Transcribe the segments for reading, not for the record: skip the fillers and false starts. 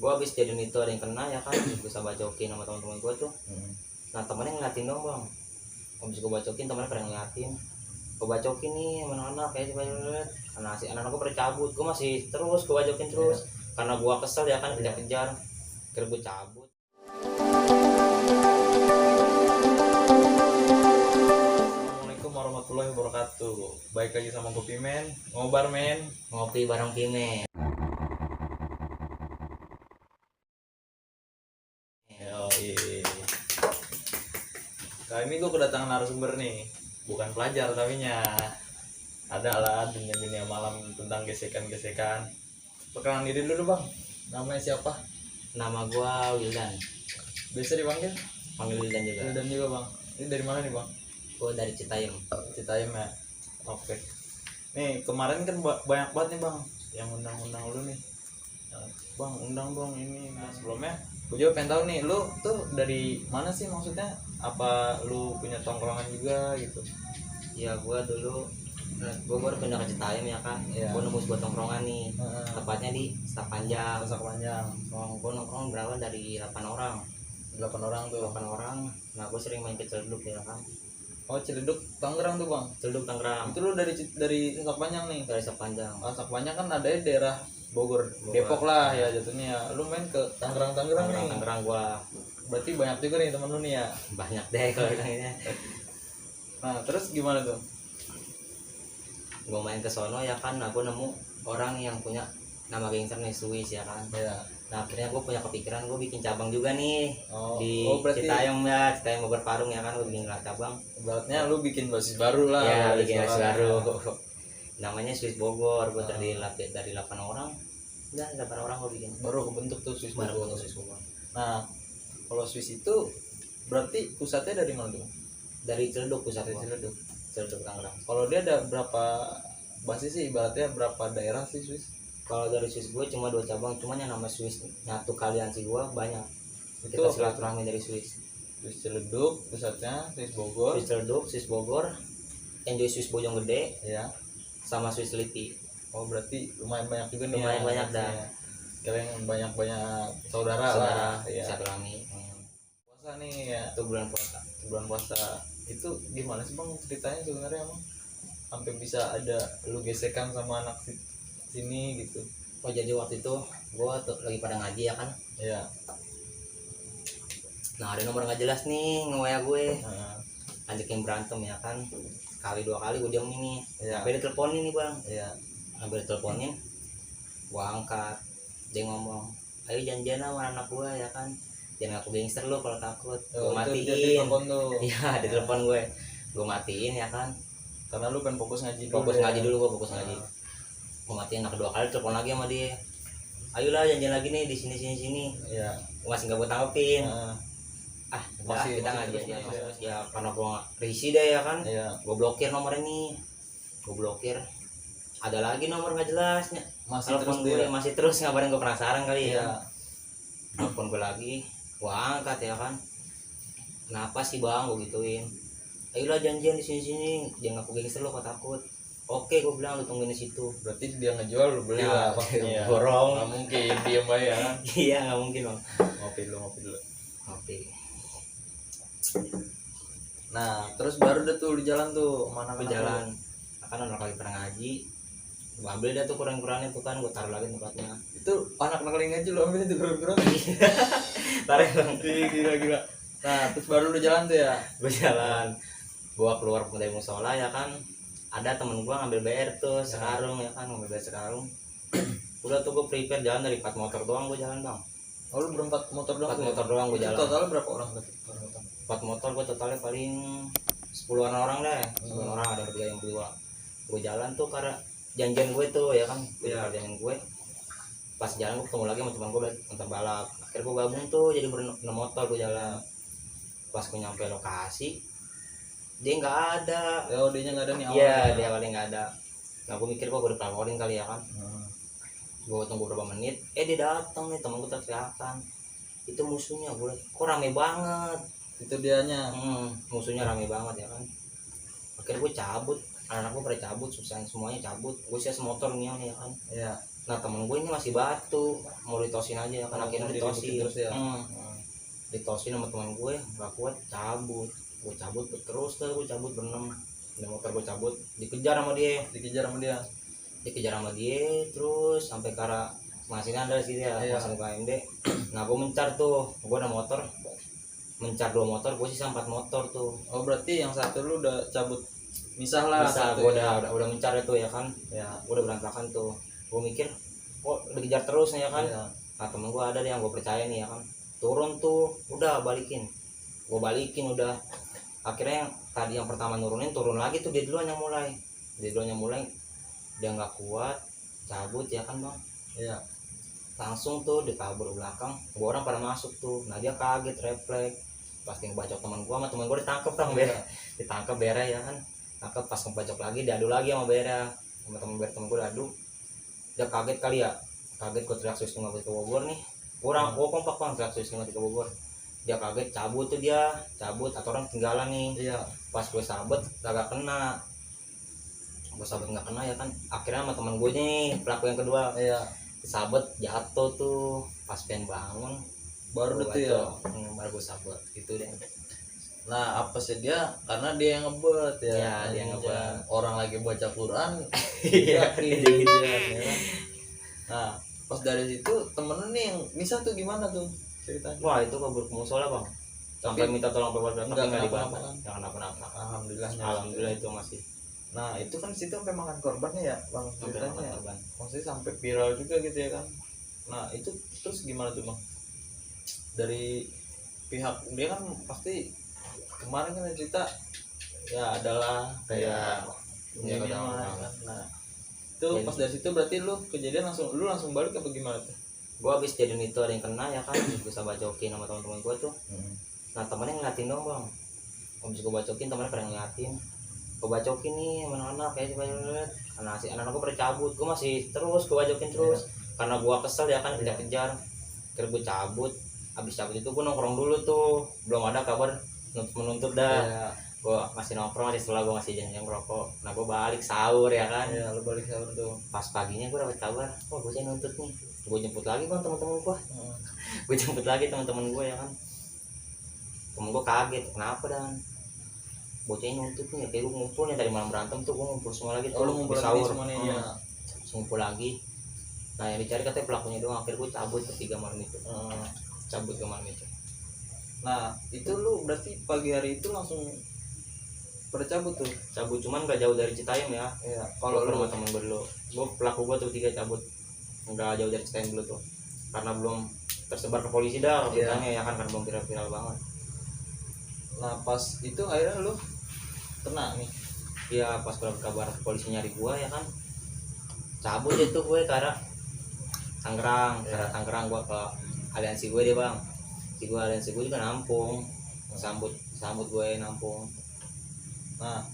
gue habis jadiin itu ada yang kena ya kan, gue bisa bacokin sama teman-teman gue tuh. Nah temennya ngeliatin dong bang, habis gue bacokin temennya pada ngeliatin, gue bacokin nih anak-anak kayak coba lihat, karena si anak-anak gue pada cabut, gue masih terus gue bacokin terus, karena gue kesel ya kan, kejar-kejar, akhirnya gue cabut. Assalamualaikum warahmatullahi wabarakatuh. Baik lagi sama Kopi Men, ngobar men, Ngopi bareng Kime. Kali ini gue kedatangan narasumber nih, bukan pelajar tapi nya ada lah dunia malam tentang gesekan-gesekan. Perkenalan diri dulu bang, namanya siapa? Nama gue Wildan, Biasa dipanggil? panggil Wildan juga. Wildan juga bang. Ini dari mana nih bang? Gue dari Citayam. Citayam ya. Oke. Nih kemarin kan banyak banget nih bang yang undang-undang lu nih. Bang undang dong ini. Nah sebelumnya gue juga pengen tahu nih, lu tuh dari mana sih maksudnya? Apa lu punya tongkrongan juga gitu? Ya gue dulu, gue baru pindah ke Citayam ya kan, gue nemu sebuah tongkrongan nih, tepatnya di Stak Panjang. Masa kepanjang. Gue nongkrong berawal dari 8 orang. 8 orang tuh. 8 orang. Nah gue sering main ke Ciledug ya kan. Oh Ciledug Tangerang tuh bang. Ciledug Tangerang. Itu lu dari Stak Panjang nih. Dari Stak Panjang. Stak Panjang kan ada di daerah Bogor, Depok lah ya jatuhnya. Lu main ke Tangerang nih. Tangerang gua. Berarti banyak juga nih temen lu nih ya. Banyak deh kalau bilangnya. Nah terus gimana tuh? Gue main ke sono ya kan, nah gue nemu orang yang punya nama gangster nih, Swiss ya kan. Ya. Nah akhirnya gue punya kepikiran, gue bikin cabang juga nih. Di berarti Citayam ya, Citayam Bogor Parung ya kan, gue bikin cabang. Berarti lu bikin basis baru lah. Ya bikin basis baru. Namanya Swiss Bogor, gue terdiri dari 8 orang. Dan 8 orang gue bikin. Baru kebentuk tuh Swiss Bogor. Swiss Bogor. Nah kalau Swiss itu berarti pusatnya dari mana tuh? Dari Ciledug pusatnya. Ciledug. Ciledug Tangerang. Kalau dia ada berapa basis sih, ibaratnya berapa daerah sih Swiss? Kalau dari Swiss gue cuma 2 cabang, cuman yang nama Swiss nyatu kalian sih gue banyak. Itu kita silaturahmi dari Swiss. Swiss Ciledug pusatnya, Swiss Bogor. Swiss Ciledug, Swiss Bogor, Enjoy Swiss Bojonggede, ya, sama Swiss Lipi. Oh berarti lumayan banyak juga nih. Lumayan banyak dah. Kalian banyak saudara lah. Ya. Silaturahmi. Puasa nih ya. Itu bulan puasa. Bulan puasa itu gimana sih bang ceritanya sebenarnya emang? Sampai bisa ada lu gesekan sama anak sini gitu. Oh jadi waktu itu gue tuh lagi pada ngaji ya kan. Iya. Nah ada nomor nggak jelas nih nge-WA gue. Ajakin berantem ya kan. Sekali 2 kali gue diemin nih. Sampai diteleponin nih bang. Iya. Sampai diteleponin, gue angkat. Dia ngomong, ayo janjian sama anak gue ya kan. Jangan aku gangster lo kalau takut. Gue matiin. Iya di telepon gue. Gue matiin ya kan. Karena lu pengen fokus ngaji dulu. Fokus ngaji. Gue matiin. Nah kedua kali telepon lagi sama dia. Ayolah janjian lagi nih di sini. Iya. Masih nggak gue tanggepin. Masih kita ngaji aja. Ya karena gue risih deh ya kan. Iya. Gue blokir nomor ini. Ada lagi nomor nggak jelasnya. Masih terus ngabarin, gue penasaran kali ya. Telepon gue lagi. Gua angkat ya kan. Kenapa sih bang, gue gituin. Ayolah janjian di sini. Jangan aku gangster lo, kok takut. Oke, gue bilang lu tungguin di situ. Berarti dia ngejual lu beli lah pastinya. Borong. Nggak mungkin diem aja ya. Iya nggak mungkin bang. Ngopi dulu. Ngopi. Nah terus baru deh tuh di jalan tuh mana jalan. Akan anak lagi pernah ngaji. Gue ambil dah tuh kurang-kurangnya tuh kan, gue taruh lagi tempatnya. Itu anak-anak lagi ngaji lu ambil itu kurang-kurang. Tarik bang. Gila. Nah terus baru lu jalan tuh ya. Gue jalan. Gue keluar dari musola ya kan. Ada temen gue ngambil BR tuh sekarung ya kan, ngambil BR sekarung. Udah tuh gue prepare jalan dari 4 motor doang gue jalan bang. Oh lu berempat motor doang? 4 motor doang gue jalan. Totalnya berapa orang? 4 motor gue totalnya paling 10-an orang deh. 10 orang, ada 3 yang berdua. Gue jalan tuh karena janjian gue tuh ya kan. Janjian gue. Pas jalan gue ketemu lagi sama teman gue nonton balap. Akhirnya gue gabung tuh jadi ber-6 motor gue jalan. Pas gue nyampe lokasi dia nggak ada. Dia nya nggak ada nih awalnya. Iya dia awalnya nggak ada. Nah gue mikir gue udah pelaporin kali ya kan. Gue tunggu beberapa menit, dia datang nih, temen gue teriakan. Itu musuhnya. Gue kok rame banget. Itu dianya. Musuhnya rame banget ya kan. Akhirnya gue cabut anak gue pada cabut, susah semuanya cabut, gue sih semotor nih ya kan. Iya. Nah temen gue ini masih batu, mau ditosin aja kan, akhirnya Mau ditosin diributin terus ya. ditosin sama teman gue, gak kuat cabut, gue cabut terus tuh, gue cabut berenam, di motor gue cabut, dikejar sama dia, dikejar sama dia terus sampai ke arah masih ada sih dia, Iya. masih ke AMD. Nah gue mencar tuh, gue ada motor, mencar 2 motor, gue sisa 4 motor tuh. Oh berarti yang satu lu udah cabut misah lah. Bisa, satu gue ya. udah mencar itu ya kan, Ya. gue udah berantakan tuh. Gue mikir kok dikejar terus nih ya kan. Iya. Nah temen gue ada deh yang gue percaya nih ya kan, turun tuh, udah balikin, gue balikin udah. Akhirnya yang tadi yang pertama nurunin, turun lagi tuh, dia duluan yang mulai, dia nggak kuat cabut ya kan bang. Iya. Langsung tuh dikabur belakang, gua orang pada masuk tuh. Nah dia kaget, refleks, pasti ngebacok teman gua, sama teman gua ditangkep bang, bere, ditangkep bere ya kan, tangkep pas ngebacok lagi, diadu lagi sama bere, sama temen gua diadu. Dia kaget kali ya, kaget, gua teriak susul ke Bogor nih, gua kompak bang, teriak susul ke Bogor. Dia kaget, cabut tuh, dia cabut, atau orang tinggalan nih. Iya. Pas gue sabet kagak kena, gue sabet nggak kena ya kan. Akhirnya sama teman gue nih, pelaku yang kedua, Iya. sabet jatuh tuh, pas pengen bangun Baru gua itu ya. baru gue sabet gitu deh. Nah apa sih dia, karena dia yang ngebet ya. Iya, dia yang ngebet. Orang lagi baca Quran. Iya, ya kan? Nah pas dari situ temen lu nih yang misah tuh gimana tuh ceritanya? wah itu kabur ke musola bang, sampai Tapi minta tolong pebuat tapi nggak kenapa-napa dibantu, kan? jangan kenapa-napa. Alhamdulillah Itu masih Nah itu kan situ sampai makan korbannya ya bang sampai ceritanya makan ya. korban. Maksudnya sampai viral juga gitu ya kan. Nah itu terus gimana tuh bang, dari pihak dia kan pasti kemarin kan cerita ya adalah kayak Iya, ini tahu, lah, tahu. kan. Nah itu pas dari situ berarti lu kejadian langsung balik apa gimana tuh? Gue habis jadian itu ada yang kena ya kan, bisa bacokin sama teman-teman gue tuh. Nah temennya ngeliatin dong bang, habis gue bacokin temennya pada ngeliatin, gue bacokin nih anak-anak kayak banget. Karena si anak-anak gue pada cabut, gue masih terus gue bacokin terus. Karena gue kesel ya kan, kejar-kejar, kira gue cabut. Habis cabut itu gue nongkrong dulu tuh, belum ada kabar menuntut dah. Ya, Gue masih nongkrong, masih setelah gue masih janjian ngerokok. Nah gue balik sahur ya kan. ya lu balik sahur tuh. Pas paginya gue dapet kabar, wah gue nuntut nih. Gue jemput lagi bang teman-teman gue, gue jemput lagi teman-teman gue ya kan. Temen gue kaget, kenapa dan bocahnya nuntut nih, kayak gue ngumpul nih dari malam berantem tuh, gue ngumpul semua lagi tuh. Oh lu ngumpul di lagi sahur. semua nih ya. Ngumpul lagi. Nah yang dicari katanya pelakunya doang, akhirnya gue cabut ke 3 malam itu. Cabut ke malam itu. Nah itu lu berarti pagi hari itu langsung pada cabut tuh. Cabut cuman gak jauh dari Citayam ya. Iya. Kalau Kalau ke lu rumah temen gue dulu, gue pelaku gue tuh 3 cabut, nggak jauh dari Citayam dulu tuh, karena belum tersebar ke polisi dah beritanya ya kan, karena belum viral viral banget. nah pas itu akhirnya lu kena nih. Iya pas kalau kabar polisi nyari gue ya kan, cabut itu gue ke arah Tangerang, ke arah Tangerang gue ke aliansi gue deh bang. Aliansi gue juga nampung, sambut gue nampung. Nah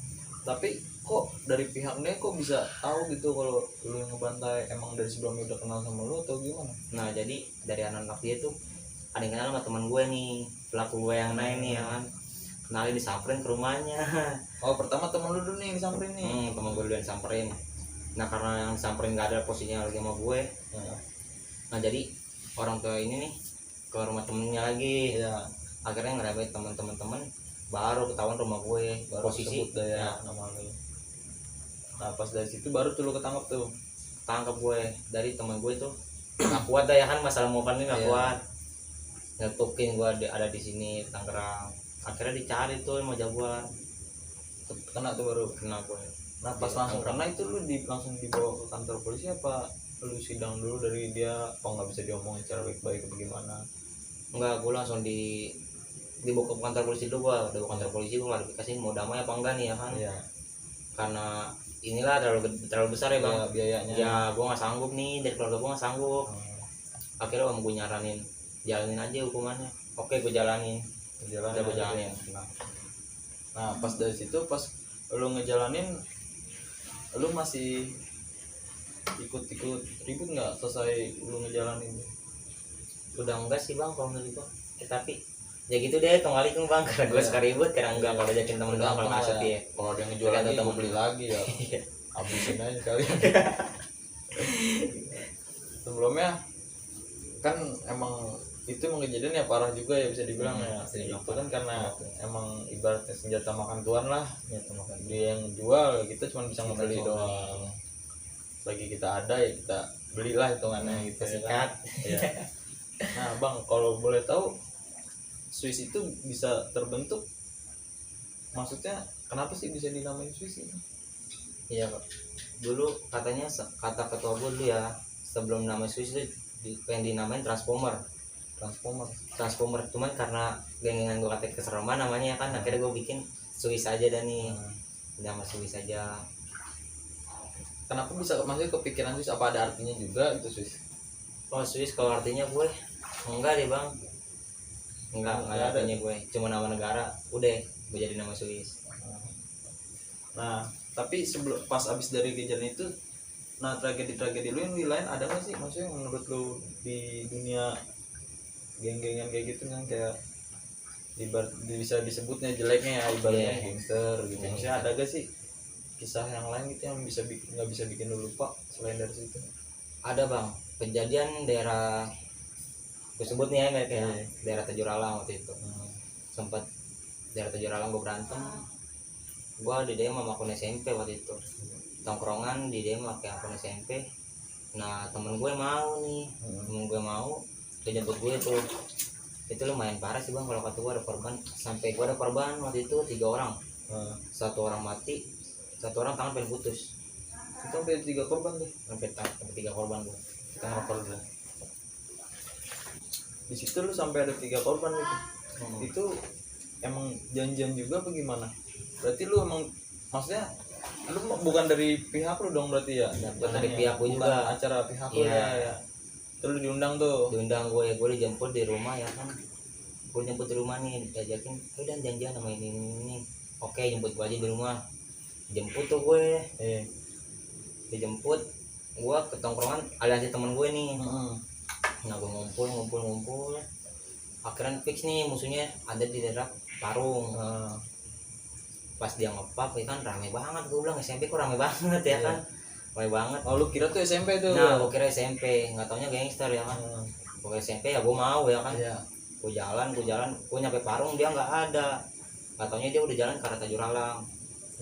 tapi kok dari pihaknya kok bisa tahu gitu kalau lu yang ngebantai, emang dari sebelumnya udah kenal sama lu atau gimana? Nah jadi dari anak-anak dia tuh ada yang kenal sama teman gue nih, pelaku gue yang naik nih ya kan, kenalin, disamperin ke rumahnya. Oh pertama temen lu dulu nih yang disamperin nih. Temen gue dulu yang samperin. Nah karena yang samperin gak ada posisinya lagi sama gue, nah jadi orang tua ini nih ke rumah temennya lagi. Iya. Akhirnya ngerebet teman-teman baru ketahuan rumah gue, Baru posisi sebut dah ya nama lu. Nah pas dari situ baru tuh lu ketangkep tuh. tangkap gue dari teman gue itu. Nggak kuat dah ya kan, masalah mobil ini nggak kuat, ngetukin gue ada di sini Tangerang. Akhirnya dicari tuh mau Jaguar, Kena tuh baru. kena gue. Nah pas langsung kena itu lu langsung dibawa ke kantor polisi apa lu sidang dulu dari dia, apa nggak bisa diomongin secara baik-baik atau gimana? Enggak, gue langsung dibawa ke kantor polisi dulu. Gue udah ke kantor polisi, gue klarifikasi mau damai apa enggak nih ya kan. Iya. Karena inilah terlalu besar ya bang. Ya, biayanya. Ya gue nggak sanggup nih, dari keluarga gue nggak sanggup. Akhirnya om gue nyaranin jalanin aja hukumannya. Oke gue jalanin. Gue jalanin. Nah pas dari situ pas lu ngejalanin, lu masih ikut ribut nggak selesai lu ngejalanin? Udah enggak sih bang kalau menurut gue. Tapi ya gitu deh, kembali ke bang, karena gue Iya. suka ribut, karena enggak kalau ajakin temen gue kalau ngasut ya. Kalau ada yang ngejual Tergantung lagi gue temen. beli lagi ya. Habisin aja kalian. Sebelumnya kan emang itu emang kejadian ya parah juga ya bisa dibilang ya. bisa dibilang Itu kan parah. karena emang ibaratnya senjata makan tuan lah. Ya tuh makan. Dia yang jual, kita cuma bisa Kita ngebeli cuma doang. Lagi kita ada ya kita belilah hitungannya gitu ya kan. Sikat. Iya. Nah bang, kalau boleh tahu Swiss itu bisa terbentuk, maksudnya kenapa sih bisa dinamain Swiss itu? Iya Pak. Dulu katanya kata ketua gue dulu ya, sebelum nama Swiss itu pengen dinamain Transformer. Transformer. Cuman karena gengan gue kata kesereman namanya kan, akhirnya gue bikin Swiss aja dah nih. Nama Swiss aja. Kenapa bisa maksudnya kepikiran Swiss, apa ada artinya juga itu Swiss? Oh Swiss kalau artinya gue enggak deh bang, enggak ada artinya gue, cuma nama negara, udah gue jadi nama Swiss. Nah tapi sebelum pas abis dari kejadian itu, nah tragedi-tragedi lu yang di lain ada nggak sih, maksudnya menurut lu di dunia geng-gengan kayak gitu kan, kayak bisa disebutnya jeleknya ya ibaratnya Iya. gangster gitu, Iya. maksudnya ada gak sih kisah yang lain gitu yang bisa nggak bisa bikin lu lupa selain dari situ? Ada bang, kejadian daerah gue sebut nih ya mereka ya, Iya. daerah Tajuralang waktu itu. Sempet daerah Tajuralang gue berantem, gue di DM sama akun SMP waktu itu, tongkrongan di DM pakai akun SMP. Nah temen gue mau nih, dia jemput gue tuh, itu lumayan parah sih bang. Kalau kata gue ada korban, sampai gue ada korban waktu itu 3 orang, satu orang mati, satu orang tangan pengen putus, Itu sampai 3 korban tuh, sampai 3 korban gue. kita ngapal dulu. Di situ lu sampai ada 3 korban gitu. Itu emang janjian juga apa gimana? Berarti lu emang maksudnya lu bukan dari pihak lu dong berarti ya? Bukan dari pihak gua Bukan juga. acara pihak lu Iya. ya. Terus diundang tuh. Diundang gue dijemput di rumah ya kan, gue jemput di rumah nih, diajakin udah janjian sama ini. Oke jemput gue aja di rumah, jemput tuh gue, dijemput gue ke tongkrongan aliansi temen gue nih. Nah gue ngumpul, akhirnya fix nih musuhnya ada di daerah Parung. Pas dia ngepap ya kan rame banget, gue bilang SMP kok rame banget ya kan, rame banget. Oh lu kira tuh SMP tuh? Nah gue kira SMP, nggak taunya gangster ya kan. Gue SMP ya gue mau ya kan. Iya. Gue jalan, gue nyampe Parung dia nggak ada, nggak taunya dia udah jalan ke arah Tajuralang.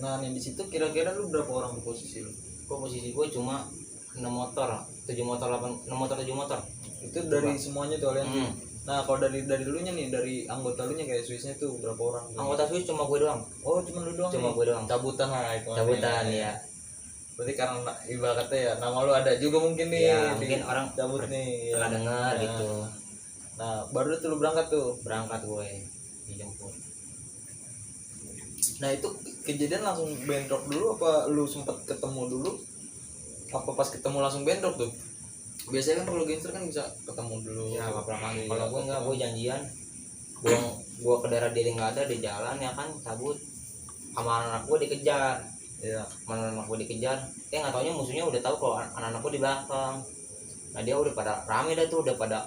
Nah nih di situ kira-kira lu berapa orang di posisi lu? Gue posisi gue cuma 6 motor, 7 motor, 8, 6 motor, 7 motor. Itu dari semuanya tuh aliansi. Hmm. Nah kalau dari dulunya nih, dari anggota lu nya kayak Swissnya tuh berapa orang? Anggota Swiss cuma gue doang. Oh cuma lu doang? Cuma nih? gue doang. Cabutan lah itu. Cabutan ya. Berarti karena ibaratnya ya nama lu ada juga mungkin nih. Ya, mungkin orang cabut nih. pernah dengar Nah. gitu. Nah baru tuh lu berangkat tuh. Berangkat gue dijemput. Nah itu kejadian langsung bentrok dulu apa lu sempet ketemu dulu? Apa pas ketemu langsung bentrok tuh? Biasanya kan kalau gangster kan bisa ketemu dulu. Ya beberapa kali. Iya, Kalau gue nggak, gue janjian. Gue ke daerah dia nggak ada di jalan ya kan, cabut sama anak gue dikejar. Iya. Anak gue dikejar. Nggak taunya musuhnya udah tahu kalau anak gue di belakang. Nah dia udah pada rame dah tuh, udah pada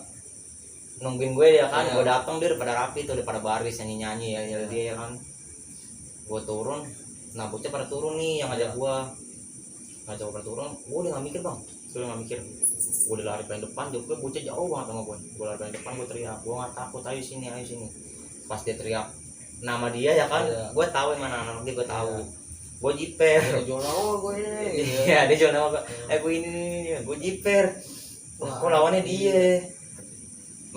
nungguin gue ya kan. Iya. Gue datang dia udah pada rapi tuh, udah pada baris nyanyi ya dia ya kan. Gue turun, nah bocah pada turun nih yang ngajak gue. Ngajak gue pada turun, gue udah nggak mikir bang, gue udah nggak mikir. Gue udah lari paling depan, jauh bocah jauh banget sama gue. Gue lari paling depan, gue teriak, gue nggak takut, ayo sini. Pas dia teriak nama dia ya kan, Iya. gue tahu yang mana anak dia, gue tahu. Gue jiper. Jual awal gue ini. Iya dia jual nama gue. Gue ini gue jiper. Wah, kok lawannya dia.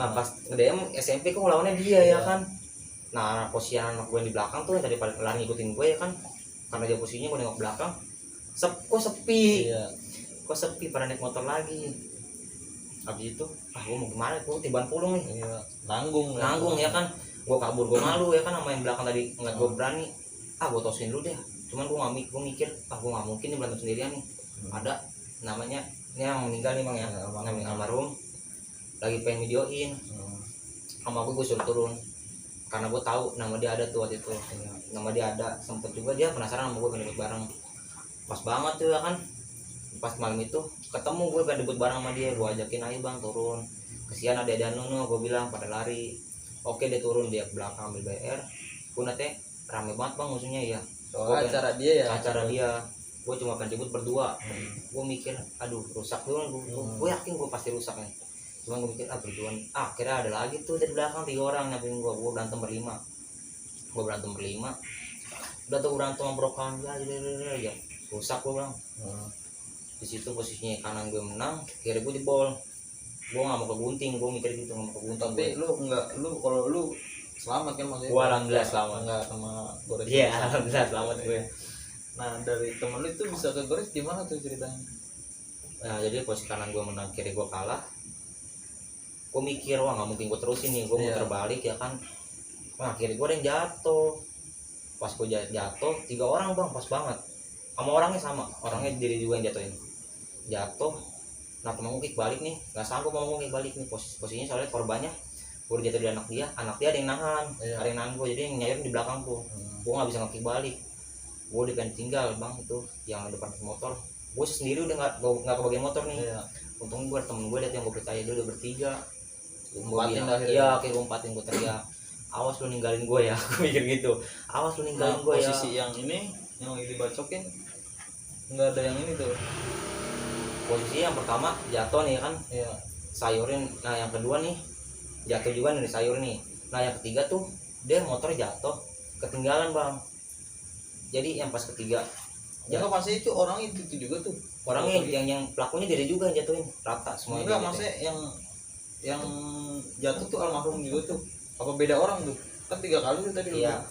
Nah pas nge-DM SMP kok lawannya dia ya kan. Nah posisi anak gue yang di belakang tuh yang tadi paling lari ngikutin gue ya kan, karena dia posisinya gue nengok belakang, kok sepi. Iya. Kok sepi, pada naik motor lagi. Habis itu gue mau kemana, gue tiban pulung nih. Iya. Nanggung Ya kan, gue kabur, gue malu ya kan sama yang belakang tadi nggak gue berani. Gue tosin dulu deh, cuman gue mikir gue nggak mungkin nih berantem sendirian nih. Ada namanya ini yang meninggal nih bang ya, namanya almarhum, lagi pengen videoin sama gue suruh turun karena gue tahu nama dia ada tuh waktu itu. Nama dia ada, sempet juga dia penasaran sama gue pengen debut bareng. Pas banget tuh ya kan, pas malam itu ketemu gue pengen debut bareng sama dia. Gue ajakin ayo bang turun, kesian ada Nuno, gue bilang pada lari. Oke dia turun, dia ke belakang ambil BR. Gue nanti rame banget bang musuhnya ya. Soalnya acara dia ya. Acara dia. Gue cuma pengen ribut berdua. Gue mikir aduh rusak dulu. Gue yakin gue pasti rusak nih. Cuma gue mikir berdua nih. Akhirnya ada lagi tuh dari belakang 3 orang nyamperin gue. Gue berantem berlima. Udah tuh berantem membrokan ya. Rusak gue bang. Di situ posisinya kanan gue menang, kiri gue jebol. Gue nggak mau kegunting, gue mikir gitu nggak mau kegunting. Tapi lu kalau lu selamat kan maksudnya? Gue alhamdulillah selamat. Nggak sama Gores. Iya alhamdulillah selamat gue. Nah dari temen lu itu bisa ke Gores gimana tuh ceritanya? Nah jadi posisi kanan gue menang, kiri gue kalah. Gue mikir wah nggak mungkin gue terusin nih, gue muter balik ya kan. Wah kiri gue ada yang jatuh. Pas gue jatuh 3 orang bang, pas banget. Sama orangnya diri juga yang jatuhin. Jatuh. Nah temen gue kick balik nih, nggak sanggup mau kick balik nih posisinya soalnya korbannya gue udah jatuh di anak dia ada yang nahan, ada yang nahan gue, jadi yang nyayur di belakang tuh. Gue nggak bisa nge-kick balik, gue udah pengen tinggal bang itu yang depan motor. Gue sendiri udah nggak kebagian motor nih. Untung gue temen gue liat yang gue percaya dia udah bertiga. Iya kayak gue empatin, gue teriak awas lu ninggalin gue ya. Gue mikir gitu, awas lu ninggalin gue ya. Posisi yang ini yang lagi dibacokin nggak ada yang ini tuh. Posisi yang pertama jatuh nih kan, sayurin. Nah yang kedua nih jatuh juga nih sayur nih. Nah yang ketiga tuh dia motor jatuh ketinggalan bang. Jadi yang pas ketiga nggak pasti itu orang itu juga tuh orangnya yang pelakunya dia juga yang jatuhin rata semuanya. Enggak maksudnya yang jatuh tuh almarhum juga tuh apa beda orang tuh kan 3 kali tuh tadi. Iya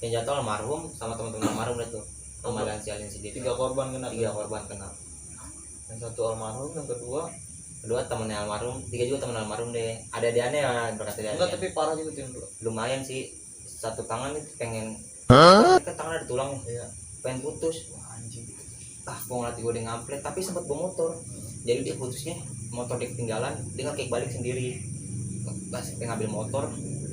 yang jatuh almarhum sama teman-teman almarhum itu sama lansialin si dia. 3 korban kena. Yang satu almarhum, yang kedua temennya almarhum, 3 juga temen almarhum deh. Ada diannya ya berkata dia. Enggak tapi parah juga tuh yang dua. Lumayan sih, satu tangan itu pengen kan tangan ada tulang nih. Pengen putus. Wah, anjing. Gue ngelatih gue udah ngamplet tapi sempat bawa motor. Jadi dia putusnya motor dia ketinggalan, dia nge-kick balik sendiri. Pas pengen ngambil motor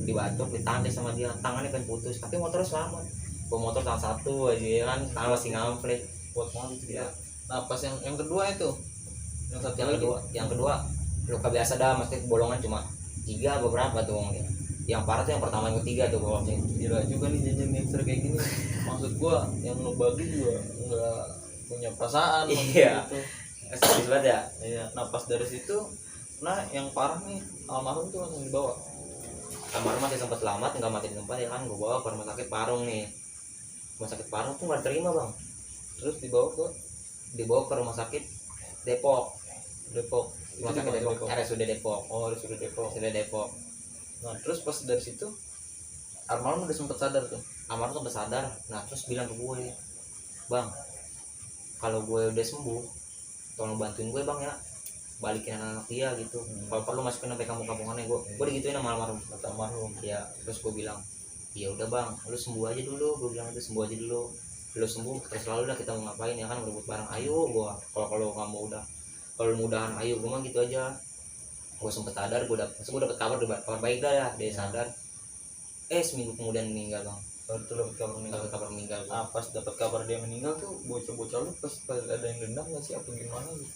dibacok, ditangkis sama dia, tangannya pengen putus tapi motornya selamat. Bawa motor tangan satu aja ya kan, tangan masih ngamplet. Buat banget itu ya. Nah pas yang kedua itu yang kedua luka biasa dah, maksudnya bolongan cuma 3 beberapa tuh ya. Yang parah tuh yang pertama yang ketiga tuh bawahnya. Gila juga nih jajan gangster kayak gini. Maksud gua yang ngebagi juga nggak punya perasaan. Iya. Sedih banget ya. Iya. Nah pas dari situ, nah yang parah nih almarhum tuh langsung dibawa. Almarhum masih sempat selamat, nggak mati di tempat ya kan. Gue bawa ke rumah sakit Parung nih. Rumah sakit Parung tuh nggak terima bang. Terus dibawa ke rumah sakit Depok. Rumah sakit Depok. RSUD Depok. RSUD Depok. Nah terus pas dari situ almarhum udah sempet sadar tuh. Almarhum sempet sadar. Nah terus bilang ke gue, bang, kalau gue udah sembuh, tolong bantuin gue bang ya, balikin anak-anak dia gitu. Kalau perlu masukin sampai kampung-kampungannya gue digituin sama almarhum. Ya terus gue bilang, ya udah bang, lu sembuh aja dulu. Gue bilang itu sembuh aja dulu. Lu sembuh terus lalu dah kita mau ngapain ya kan, berebut bareng. Ayo gue, kalau kamu udah, kalau mudahan ayo gue mah gitu aja. Gue sempet sadar, gue dapet kabar baik dah ya, dia sadar. Seminggu kemudian meninggal bang. Baru dapet kabar meninggal. Nah, pas dapet kabar dia meninggal tuh bocah-bocah lu pas ada yang dendam nggak sih apa gimana gitu?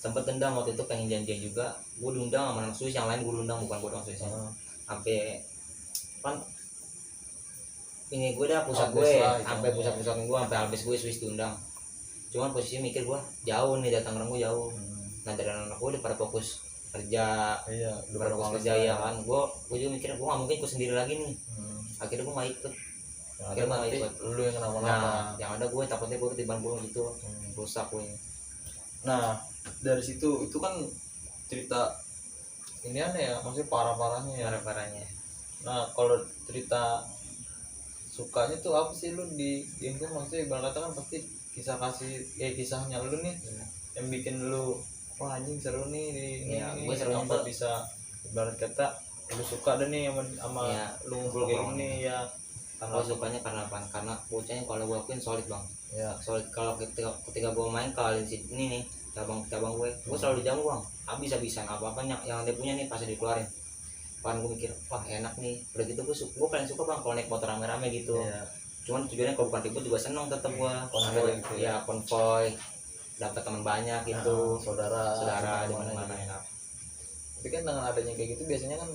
Sempet dendam waktu itu, pengen janjian juga. Gue diundang sama anak Swiss yang lain, gue diundang bukan gue doang Swiss. Sampai kan ini gue dah pusat gue, sampai pusat gue, sampai Albes gue Swiss diundang. Cuman posisinya mikir gue jauh nih, datang gue jauh. Nah dari anak gue udah pada fokus kerja, pada fokus kerja ya kan. Gue juga mikir gue nggak mungkin gue sendiri lagi nih. Akhirnya gue nggak ikut. Lu yang kenapa-napa. Nah yang ada gue takutnya gue ketiban gue gitu, rusak gue. Nah dari situ itu kan cerita ini aneh ya, maksudnya parah-parahnya ya. Nah kalau cerita sukanya tuh apa sih lu di game tuh, maksudnya ibarat kata kan pasti kisahnya lu nih yang bikin lu wah anjing seru nih gue seru apa bisa ibarat kata lu suka deh nih sama lu ngumpul kayak gini ya. Kalau sukanya karena apa? Karena bocahnya kalau gue akuin solid bang. Solid. Kalau ketika gue main kali ini nih cabang gue selalu dijamu bang, habis-habisan apa yang dia punya nih pasti dikeluarin. Kan gue mikir wah enak nih, udah gitu gue paling suka bang kalau naik motor rame-rame gitu. Cuman tujuannya kalau bukan ribut juga seneng tetap gue konvoy gitu ya, konvoy dapat teman banyak gitu, saudara di mana-mana enak. Tapi kan dengan adanya kayak gitu biasanya kan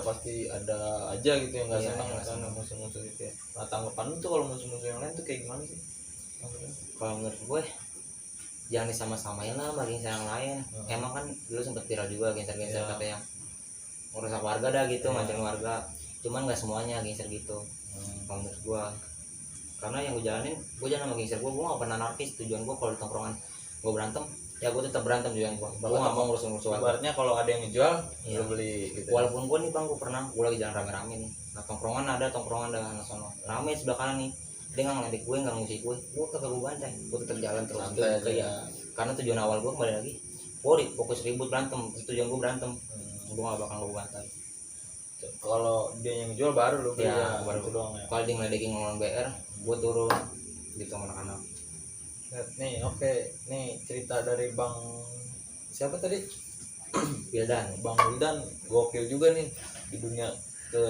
pasti ada aja gitu yang nggak Iya, senang nggak kan senang. musuh-musuh gitu ya. Nah tanggapan lu tuh kalau musuh-musuh yang lain tuh kayak gimana sih? Maksudnya? Kalau menurut gue jangan disama-samain lah sama gangster yang lain. Emang kan dulu sempet viral juga gangster-gangster Iya. katanya merusak warga dah gitu, Iya. ngancurin warga. Cuman nggak semuanya gangster gitu. Kalau menurut gue, karena yang gue jalanin, gue jalan sama gangster gue nggak pernah anarkis. Tujuan gue kalau di tongkrongan gue berantem, ya gue tetap berantem tujuan gue nggak mau ngurus-ngurus warga. Ibaratnya kalau ada yang ngejual Iya. lu beli gitu. Walaupun gue nih bang, gue pernah gue lagi jalan rame-rame nih, nah tongkrongan ada anak sono rame sebelah kanan nih, dia nggak ngeledek gue, nggak ngusik gue kagak gue bantai, gue tetap jalan terus. Santai aja Kayak ya. karena tujuan awal gue kembali lagi fokus ribut berantem, tujuan gue berantem, gue gak bakal gue bantai. Kalau dia yang jual baru lu beli Ya, ya, baru. itu doang ya. Kalau dia ngeledekin ngelawan BR, gue turun gitu sama anak-anak. Nih oke, nih cerita dari Bang siapa tadi? Wildan. Bang Wildan gokil juga nih di dunia ke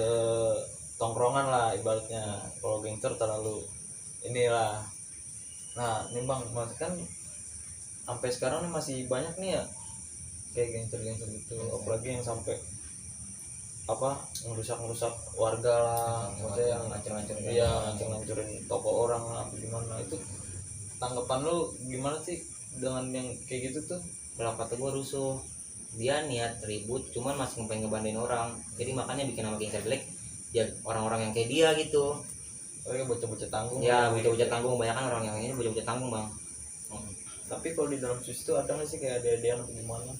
tongkrongan lah ibaratnya. Kalau gangster terlalu inilah. Nah, nih Bang, mas kan sampai sekarang nih masih banyak nih ya kayak gangster-gangster gitu, apalagi yang sampai apa ngerusak warga lah, maksudnya yang ngancur-ngancurin. iya ngancurin toko orang lah apa gimana. Itu tanggapan lu gimana sih dengan yang kayak gitu tuh? Kalau kata gue rusuh, dia niat ribut cuman masih pengen ngebandain orang, jadi makanya bikin nama gangster jelek ya orang-orang yang kayak dia gitu. Kayak bocah-bocah tanggung Ya lah, bocah-bocah gitu. tanggung, banyak kan orang yang ini bocah-bocah tanggung bang. Tapi kalau di dalam sus itu ada nggak sih kayak ada atau gimana?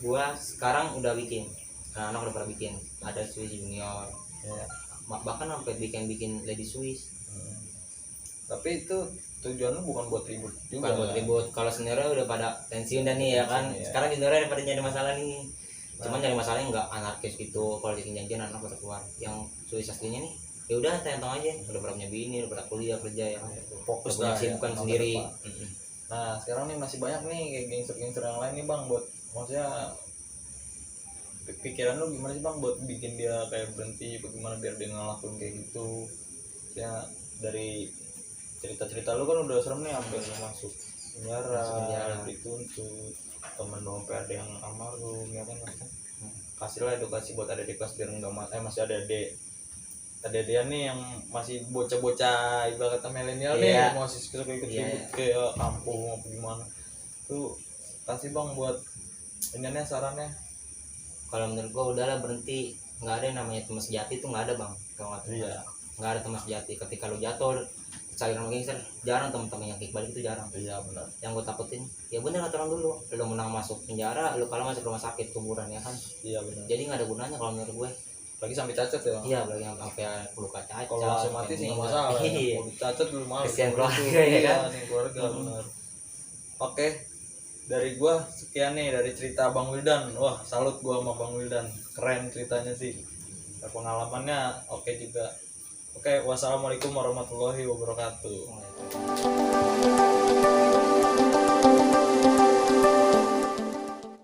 Gua sekarang udah bikin, anak udah pada bikin, ada Swiss Junior Ya. bahkan sampai bikin Lady Swiss. Tapi itu tujuan lu bukan buat ribut juga. Bukan buat ribut, kalau seniornya udah pada pensiun dan nih ya kan, Iya. sekarang juniornya udah pada nyari masalah nih. Cuman nyari masalahnya nggak anarkis gitu, kalau bikin janjian anak pada keluar. Yang Swiss aslinya nih ya udah tentang aja, udah pada punya bini, udah pada kuliah kerja ya kan, Fokus udah punya lah ya, kesibukan sama sendiri. depan. Nah sekarang nih masih banyak nih kayak gangster-gangster yang lain nih Bang, buat maksudnya pikiran lu gimana sih Bang buat bikin dia kayak berhenti, bagaimana biar dia ngelakuin kayak gitu ya? Dari cerita-cerita lu kan udah serem nih, sampai lu masuk penjara, dituntut, temen lu sampai ada yang almarhum ya kan. Kasihlah edukasi buat adik kelas biar nggak masih ada dia nih yang masih bocah-bocah ibarat kata milenial Iya. nih, masih ikut Iya. ke kampung apa gimana tuh. Kasih Bang buat ininya sarannya. Kalau menurut gua udahlah berhenti, nggak ada yang namanya teman sejati tuh nggak ada bang. Kalau nggak Iya. nggak ada teman sejati. Ketika lu jatuh cari sama gangster, jarang teman-teman yang kick balik itu jarang. Iya benar. Yang gue takutin ya bener kata orang dulu, lu menang masuk penjara, lu kalah masuk rumah sakit kuburan ya kan. Iya benar. Jadi nggak ada gunanya kalau menurut gue. Lagi sampai cacat ya Bang. Iya, apalagi sampai luka cacat. Kalau langsung mati sih nggak masalah ya. Iya. Kalau dicacat dulu malu. Kesian keluarga, Iya, ya kan? nih keluarga benar. Oke, dari gua sekian nih dari cerita Bang Wildan. Wah salut gua sama Bang Wildan, keren ceritanya sih. Pengalamannya oke juga. Oke, wassalamualaikum warahmatullahi wabarakatuh.